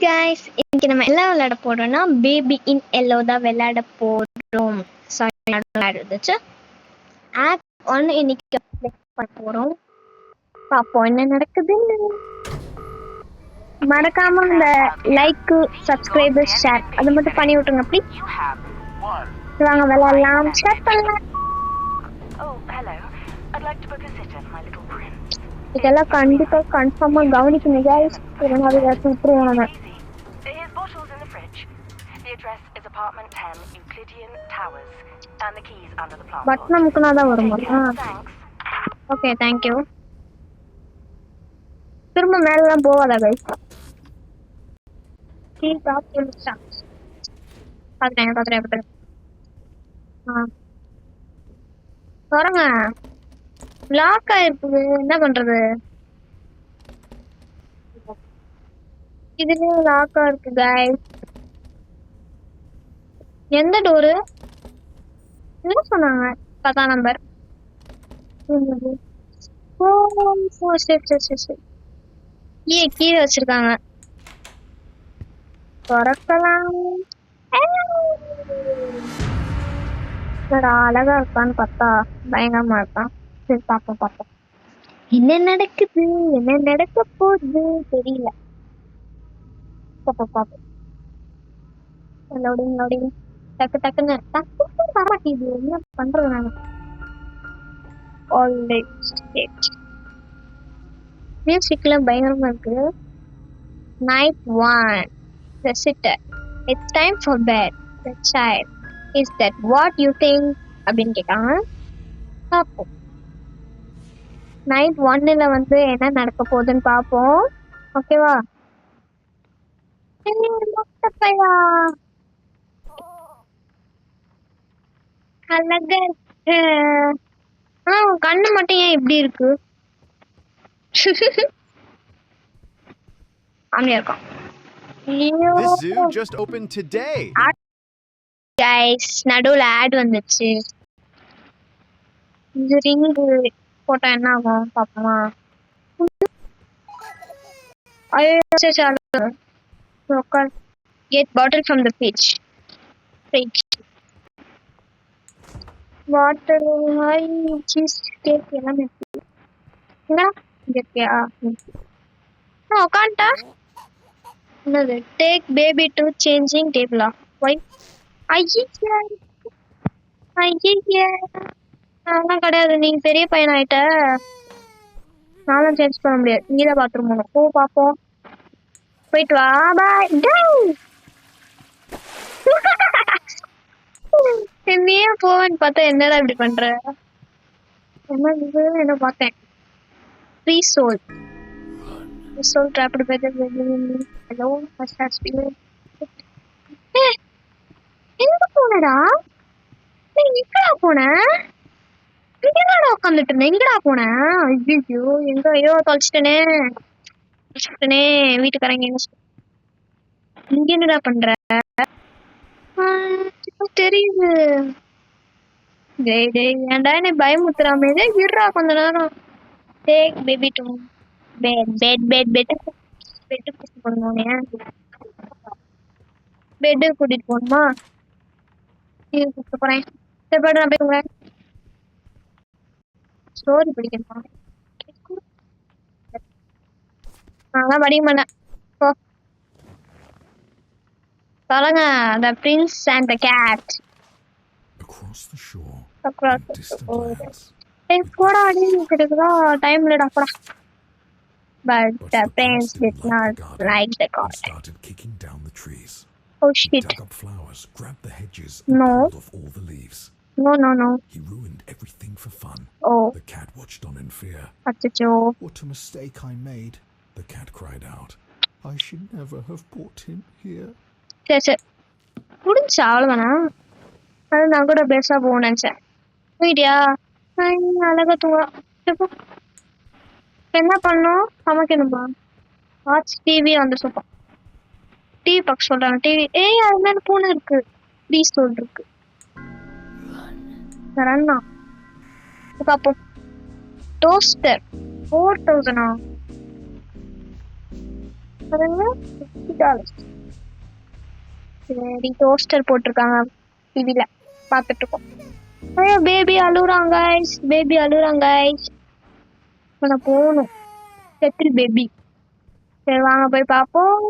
Guys, இன்னைக்கு நம்ம எல்லாம் விளையாட போறோம்னா பேபி இன் எல்லோ தான் விளையாட போறோம். இருந்துச்சு ஆக்ட் 1 இன்னைக்கு பண்ண போறோம். பாப்போம் என்ன நடக்குதுன்னு. மறக்காம இந்த லைக், சப்ஸ்கிரைப், ஷேர் அது மட்டும் பண்ணி விட்டுருங்க ப்ளீஸ். வாங்க விளையாடலாம், ஸ்டார்ட் பண்ணலாம். இதெல்லாம் கண்டிப்பா கன்ஃபார்மா கவனிக்கணும் கைஸ். இல்லைன்னா அதை விட்டுருவோம் நம்ம. பட்டன் அமுக்குனா தான் வருமா? Okay, thank you. திரும்ப மேலாம் போவாதா கைஸ்? பாத்துறேன். வரங்க லாக் ஆயிருக்கு, என்ன பண்றது? இதுலயும் லாக்கா இருக்கு கைஸ். எந்த டோரு என்ன சொன்னாங்க? 10ஆம் நம்பர். கீழே வச்சிருக்காங்க. திறக்கலாம். அழகா இருக்கான்னு பார்த்தா பயங்கரமா இருக்கான். சரி பாப்போம் என்ன நடக்குது, என்ன நடக்க போகுது தெரியல. பாப்போம். லோடிங் டக்குன்னு வரமாட்டேங்குது. என்ன பண்றது நாங்க? மியூசிக்ல பயங்கரமா இருக்கு. Night 1. The sitter. It's time for bed. The child. Is that what you think? அப்படின்னு கேட்காங்க. பார்ப்போம். நைட் 1ல வந்து என்ன நடக்க போகுதுன்னு பார்ப்போம். ஓகேவா? பையா அழகா இருக்கு. கண்ணு மட்டும் ஏன் இப்படி இருக்கு? அமைதியா இருக்கான். This zoo just opened today. Guys, நடுவுல ஆட் வந்துச்சு. இந்த ரிங் போட்டா என்ன ஆகும் பாப்போமா? Get bottle from the fridge. Bottle, cheese cake எல்லாம் இருக்கு. என்ன இருக்கியா? உட்காந்துட்டா என்னது? Take baby to changing table. Why? ஐயா அதெல்லாம் கிடையாது. நீங்க பெரிய பையன் ஆயிட்ட, நானும் சேஞ்ச் பண்ண முடியாது. இங்கதான் பாத்ரூம் போகணும். போ பாப்போம். போயிட்டு வா. பாய். என்னையே போவேன்னு பார்த்தா என்னடா இப்படி பண்ற? என்ன பார்த்தேன்? Free soul trapped by the hello must have been. எங்க போனடா? எங்கடா போன? இங்கடா உட்காந்துட்டு இருந்தேன். எங்கடா போன? ஐயோ எங்கயோ தொலைச்சிட்டனே. வீட்டுக்காரங்க என்ன இங்க என்னடா பண்ற? தெரியுது. ஏன்டா என்ன பயமுத்துறாம விடுறா கொஞ்ச நேரம். டேக் பேபி டு பெட் கூட்டிட்டு போகணும். பெட்டு கூட்டிட்டு போகணுமா? கூப்பிட்டு போறேன். ஸ்டோரி படிக்கணுமா? நான் படிக்க மாட்டேன். சொல்லுங்க. The prince and the cat. Across the shore. போடா கிடைக்குதா? டைம் இல்லடா போடா. But the prince did not like the cat. Started kicking down the trees. Oh shit. He dug up flowers, grabbed the hedges, and pulled off all the leaves. No. He ruined everything for fun. Oh. The cat watched on in fear. Achcho. What a mistake I made, the cat cried out. I should never have brought him here. சரி முடிஞ்சா அவ்வளோதானா? அது நான் கூட பெருசா போகணும்னு நினைச்சேன். போயிட்டியா? அழகா தூங்க. என்ன பண்ணும்? சமைக்கணுமா? வாட்ச் டிவி அந்த சோப்பா. டிவி பார்க்க சொல்றாங்க. டிவி அது மேல பூனை இருக்கு. ப்ளீ ஸ்டோர் இருக்கு. ரன்னா பாப்போம். டோஸ்டர் 4000. பாருங்க $50. சரி டோஸ்டர் போட்டிருக்காங்க டிவில பார்த்துட்டு இருக்கோம். பேபி அழுகுறாங்க பேபி அழுகுறாங்க. நான் போகணும் செட்டில் பேபி. சரி வாங்க போய் பார்ப்போம்.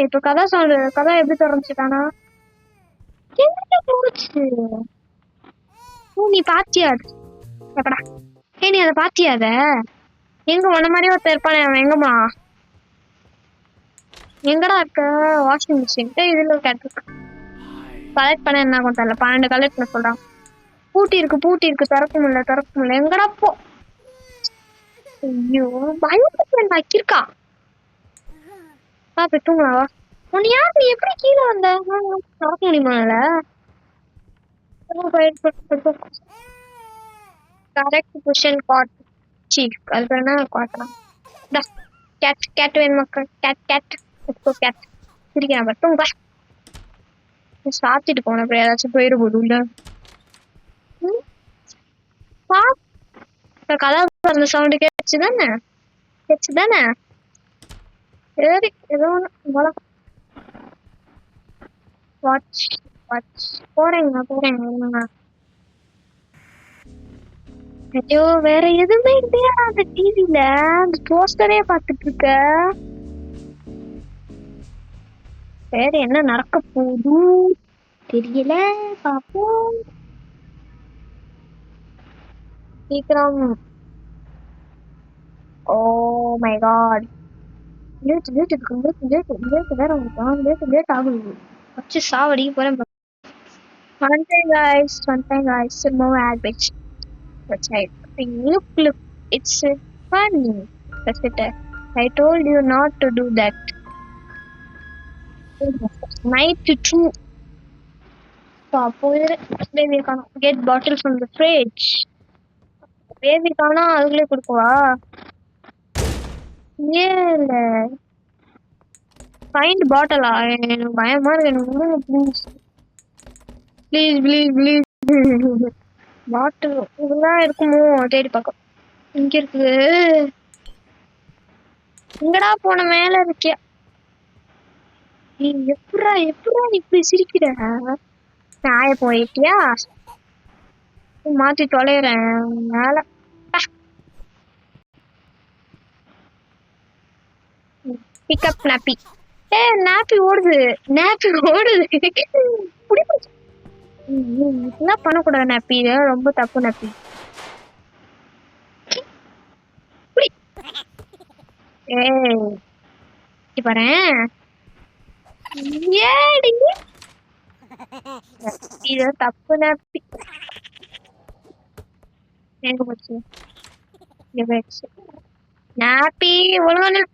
இப்ப கதை சொல்லு. கதை எப்படி தொடர்ந்துச்சுட்டானா எங்க போச்சு? நீ பாத்தியா எப்படா? நீ அதை பாத்தியா? அத எங்க உன்ன மாதிரி ஒருத்தர் இருப்பானே அவன் எங்கம்மா எங்கடா இருக்க? வாஷிங் மிஷின் இதுல கேட்டிருக்கு. கலெக்ட் பண்ண என்ன ஆகும் தெரியல. 12 கலெக்ட் பண்ண சொல்றான். பூட்டி இருக்கு திறக்க முடியல. எங்கடா போ? ஐயோ பயப்பட்டு நக்கிருக்கா. பாப்ப தூங்கலாவா? உன்னை யார் நீ எப்படி கீழே வந்த? திறக்க முடியுமால? கரெக்ட் பொசிஷன் காட் சீஃப். அது என்ன காட்டலாம்? கேட் வேணும் மக்கள். கேட் சிரிக்கிறேன் பட்டும் பா. சாத்திட்டு போன அப்புறம் ஏதாச்சும் போயிட போதும் இல்ல. கதா அந்த சவுண்டு கேட்டுச்சுதானே? சரி ஏதோ ஒண்ணு வாட்ச் போறேங்க. ஐயோ வேற எதுவுமே இல்லையா அந்த டிவில? அந்த போஸ்டரே பாத்துட்டு இருக்க. வேற என்ன நடக்க போகுது தெரியல. பாப்போம் சீக்கிரம். Oh my god. லேட் வேற லேட் ஆகுது. வச்சு சாவடிக்க போறேன். One time guys, more ad bitch. That's right. Look, it's funny. That's it. I told you not to do that. Night to 2. Baby can't get bottle from the fridge. Baby can't அதுக்குள்ளே கொடுக்கவா? ஏல find bottle எனக்கு பயமா இருக்கு. Please பாட்டில் இதெல்லாம் இருக்குமோ தேடி பார்க்க. இங்க இருக்குது. எங்கடா போன? மேல இருக்கியா? எப்படா இப்படி சிரிக்கிற? நாய போயிட்டியா? மாத்தி தொலைறேன் மேல. Pickup nappy. நாப்பி ஓடுது. இதெல்லாம் பண்ணக்கூடாது நாப்பி. ரொம்ப தப்பு நாப்பி. பாறேன் இது தப்பு நாப்பி. எங்க போச்சு நாப்பி? ஒழுங்கான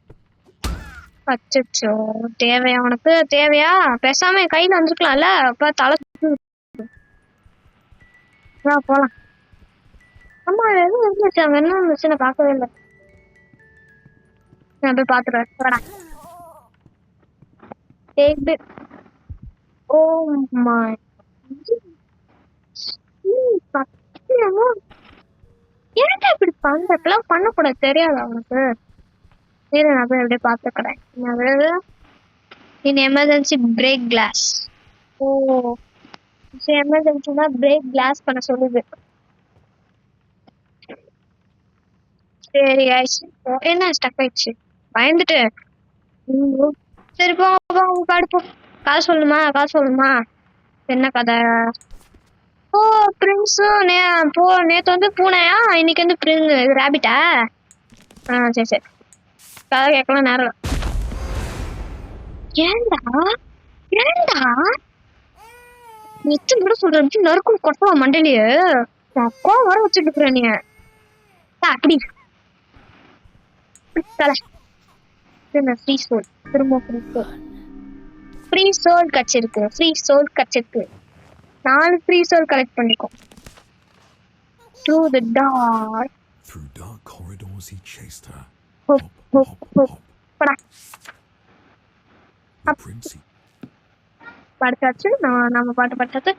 அச்சோ தேவையா உனக்கு? தேவையா? பேசாம கையில வந்துருக்கலாம்ல. அப்ப தலை போலாம். ஆமா எதுவும் இருந்துச்சு. அங்க என்ன இருந்துச்சு நான் பார்க்கவே இல்லை. நான் போய் பாத்துருவேன். ஓ மை ஏன்டா இப்படி பண்றப்பெல்லாம் பண்ணக்கூடாது தெரியாது அவனுக்கு. சரி நான் போய் அப்படியே பாத்துக்கிறேன். In emergency break glass. ஓ எமர்ஜென்சினா பிரேக் கிளாஸ் பண்ண சொல்லுது. சரி ஆயிடுச்சு. என்ன ஸ்டக் ஆயிடுச்சு பயந்துட்டு. சரி போங்க படுப்போம். கதை சொல்லுமா? என்ன கதை? ஓ பிரின்ஸ் நேத்து வந்து பூனையா, இன்னைக்கு வந்து ரேபிட்டா? சரி கதை கேட்கலாம் நேரம். ஏண்டா நிச்சயம் கூட சொல்றேன் நறுக்கும் கொட்டவா மண்டலியே. அப்பா வர வச்சுட்டு இருக்கிற நீ அப்படி ஃப்ரீ சோல். திரும்ப ஃப்ரீ சோல் கச்சிருக்கு. 4 ஃப்ரீ சோல் கலெக்ட் பண்ணிக்கோ. Through the dark corridors he chased her. படுத்தாச்சு. நம்ம பாட்டு படுத்தாச்சு.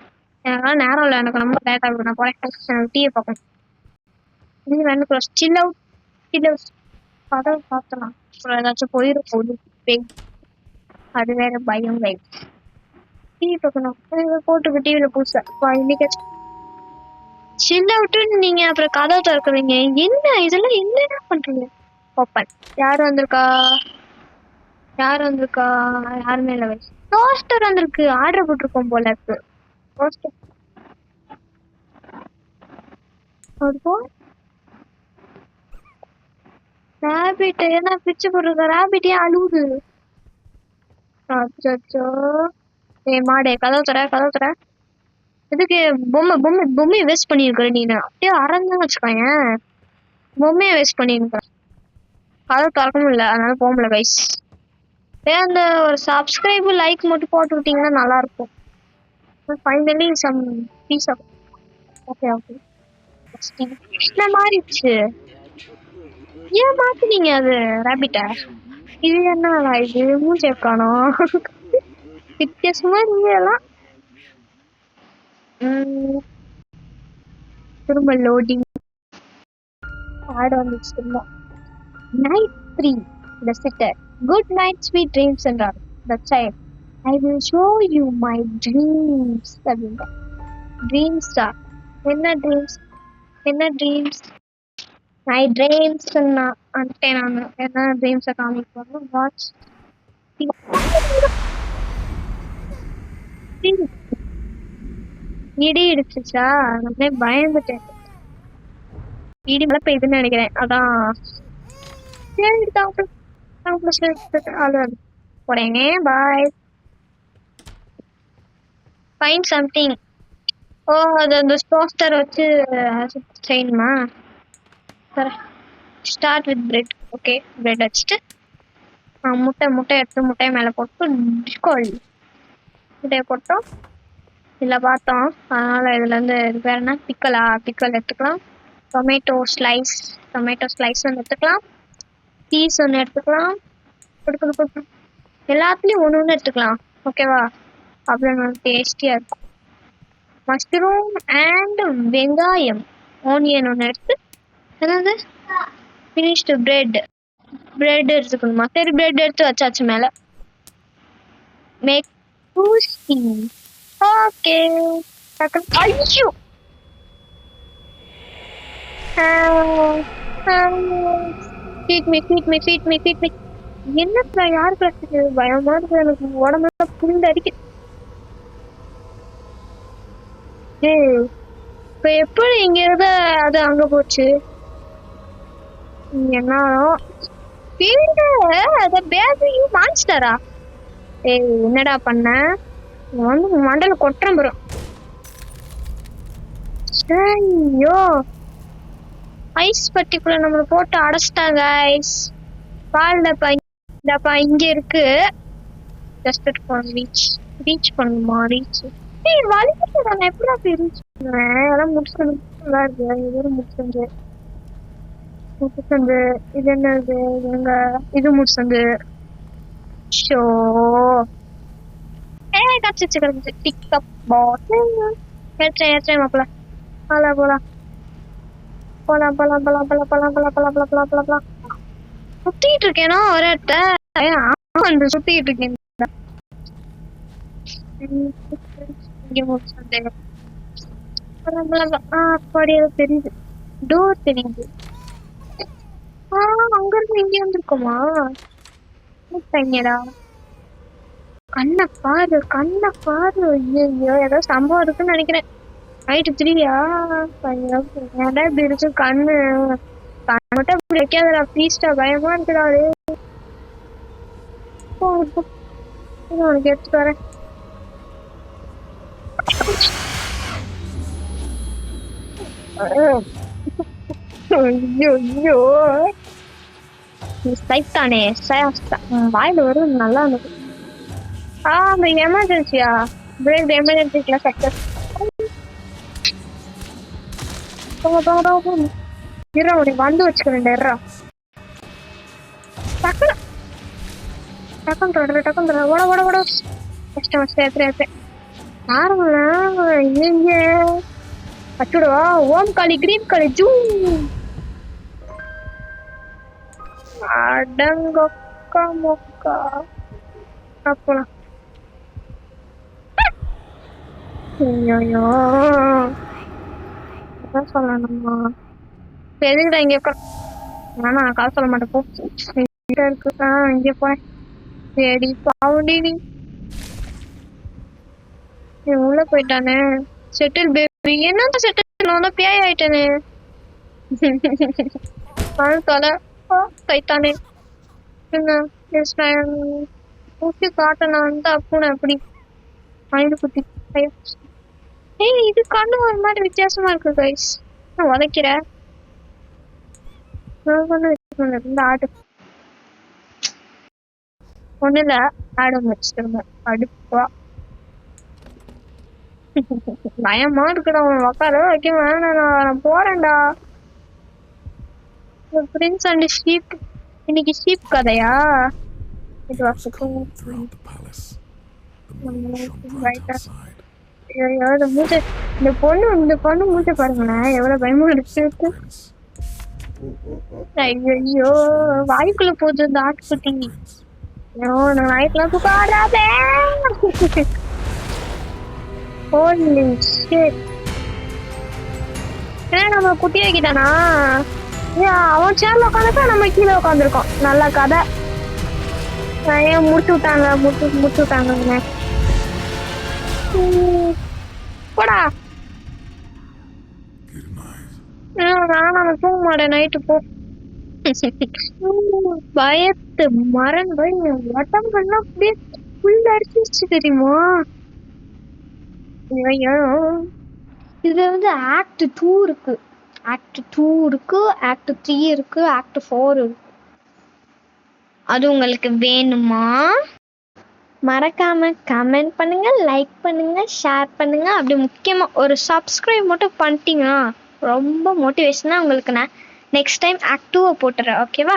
எனக்கு நேரம் இல்லை. எனக்கு ரொம்ப லேட் ஆகுது. நான் போறேன். டீயை பார்க்கணும். சில் அவுட் கதவை சாத்தலாம். அப்புறம் ஏதாச்சும் போயிட போகுது பேய். அது வேற பயம் வை. டிவி பார்க்கணும். போட்டுக்கு டிவியில புதுசா இன்னைக்கு சின்ன விட்டு நீங்க அப்புறம் கதவை திறக்குறீங்க. என்ன இதெல்லாம் என்ன பண்றீங்க? ஓப்பன். யார் வந்திருக்கா? யாருமே இல்ல. வை. டோஸ்டர் வந்திருக்கு. ஆர்டர் போட்டிருக்கோம் போல இருக்கு. டோஸ்டர் ரேபிட் என்ன பிச்சு போட்டிருக்க? ரேபிட் ஏன் அழுகுது? அச்சோ. ஏய் மாடே கதவு தர. இதுக்கு பொம்மையை வேஸ்ட் பண்ணிருக்கிற நீ. அப்படியே அறந்தான்னு வச்சுக்கோங்க. பொம்மையை வேஸ்ட் பண்ணிருக்க. கதவு திறக்க முடியல, அதனால போக முடியல கைஸ். அந்த ஒரு சப்ஸ்கிரைப் லைக் மட்டும் போட்டு விட்டீங்கன்னா நல்லா இருக்கும். Finally some peace off. Okay என்ன மாறிடுச்சு? ஏன் மாத்தினீங்க அது ரேபிட்ட? இது என்ன இது மூஞ்சி காணோம். வித்தியாசமா நீங்க எல்லாம். திரும்ப லோடிங் ஆட் வந்துச்சு. திரும்ப night 3 the sitter. Good night sweet dreams என்றார் the child. I will show you my dreams. Dreams என்ன dreams? My dreams అంటే நான் என்ன dreams காமிக்கணும். வாட்ச் இடி இடிச்சுச்சா? நான் பயந்துட்டேன். இடி மழை பெய்யுதுன்னு நினைக்கிறேன். அதான் போறேங்க. பாய். Find something. ஓ அது அந்த டோஸ்டர் வச்சு செய்யணுமா? சரி start with bread. Okay bread வச்சுட்டு முட்டை எடுத்து முட்டையை மேலே போட்டு முட்டையை போட்டோம். இதில் பார்த்தோம், அதனால் இதுலேருந்து இது பேர் என்ன பிக்கல் எடுத்துக்கலாம். டொமேட்டோ ஸ்லைஸ் ஒன்று எடுத்துக்கலாம். பீஸ் ஒன்று எடுத்துக்கலாம். கொடுக்கணும் எல்லாத்துலேயும் ஒன்று எடுத்துக்கலாம். ஓகேவா? அப்புறம் டேஸ்டியாக இருக்கும். மஷ்ரூம் அண்ட் வெங்காயம் ஆனியன் ஒன்று எடுத்து என்னது ஃபினிஷ்டு பிரெட் எடுத்துக்கணுமா? சரி பிரெட் எடுத்து வச்சாச்சு மேலே. மேக் டூஸ்டி. ஓகே ஐயோ feed me. என்ன யாரு பிரச்சனை? பயமா இருக்கு எனக்கு. உடம்புல புண்டு அடிக்குது. இப்ப எப்படி இங்க இருந்த அது அங்க போச்சு? என்ன மான்ஸ்டரா? ஏய் என்னடா பண்ண? வந்து மண்டல கொட்டுறேன் ப்ரோ. ஐயோ ஐஸ் பட்டிக்குள்ள நம்மள போட்டு அடைச்சிட்டாங்க. ஐஸ் பால் டப்பா இங்க இருக்கு. ஜஸ்ட் ரீச் பண்ணுமா? ரீச் வலிக்கிட்டு நான் எப்படி அப்படி ரீச் பண்ணுவேன்? அதெல்லாம் முடிச்சு நல்லா இருக்கு. இது முடிச்சு இது என்னது? எங்க இது முடிச்சு ஷோ கிடைச்சிச்சு. டிக்கப் பாட்டில் ஏற்றேன் மாப்பிள்ள. போலாம் சுத்திட்டு இருக்கேனா ஒரு இடத்த சுத்திட்டு இருக்கேன். தெரியுது, டோர் தெரியுது. அங்க இருந்து இங்க வந்திருக்கோமா? கண்ணை பாரு. ஐயோ ஏதோ சம்பவம் இருக்குன்னு நினைக்கிறேன். நைட்டு 3யா? ஏன்டா இப்படி இருக்கு கண்ணு மட்டும் இப்படி வைக்காதடா ப்ளீஸ்டா. பயமா இருக்குடா. உனக்கு எடுத்துட்டு வரேன். ஐயோ தானே வாயில வரும். நல்லா இருந்தது. அந்த எமர்ஜென்சியா? Brake emergency success. வந்து வச்சுக்கிறேன். ஓட கஷ்டம். அச்சுடவா ஓம் காளி கிரீம் காளி ஜூ. அடங்கொக்கா மொக்கா. அப்பலாம் ஐயோ அதான் சொல்லணுமா? எதுக்குடா இங்க வேணா காசு சொல்ல மாட்டேன் போ. இங்க இருக்கு இங்க போய் சரி பாவுண்டி நீ உள்ள போயிட்டானே. செட்டில் பேபி என்னத்த செட்டில் நான் தான் பேய் ஆயிட்டேனே. தொலை கைத்தானே ஊசி காட்டணும் வந்து அப்புன்னு அப்படி மயிறு குத்தி. ஏய் இது கண்ணு ஒரு மாதிரி வித்தியாசமா இருக்கு கைஸ். நான் உதைக்கிற இந்த ஆடு ஒண்ணுல ஆடு வச்சிருங்க அடுப்பா. பயமா இருக்குடா அவன் உக்கார வைக்க வேணாம். நான் போறேன்டா. Prince and sheep. இன்னைக்கு ஷீப் கதையா? இது இந்த பொண்ணு மூச்சை பாருங்களேன் எவ்வளவு பயமா இருக்கு. ஐயோ வாய்க்குள்ள போகுது இந்த ஆட்டுக்குட்டி. நான் வாய்க்குலாம் தூக்காதே. நம்ம குட்டி வைக்கிட்டானா? அவன் சேர்ல உட்காந்துட்டா நம்ம கீழே உட்காந்துருக்கோம். நல்ல கதை. ஏன் முடிச்சு விட்டாங்க போடா. நான் தூங்க மாட்டேன் நைட்டு போ. பயத்து மரண் உடம்பெல்லாம் அப்படியே புல் அடிச்சிருச்சு தெரியுமா? இதுல வந்து ஆக்ட் 2 இருக்கு, ஆக்ட் 2 இருக்கு, ஆக்ட் 3 இருக்கு, ஆக்ட் 4 இருக்கு. அது உங்களுக்கு வேணுமா? மறக்காம கமெண்ட் பண்ணுங்க, லைக் பண்ணுங்க, ஷேர் பண்ணுங்க. அப்படி முக்கியமா ஒரு சப்ஸ்கிரைப் மட்டும் பண்ணிட்டீங்கன்னா ரொம்ப மோட்டிவேஷனா உங்களுக்கு நான் நெக்ஸ்ட் டைம் ஆக்ட் 2 போட்டுறேன். ஓகேவா?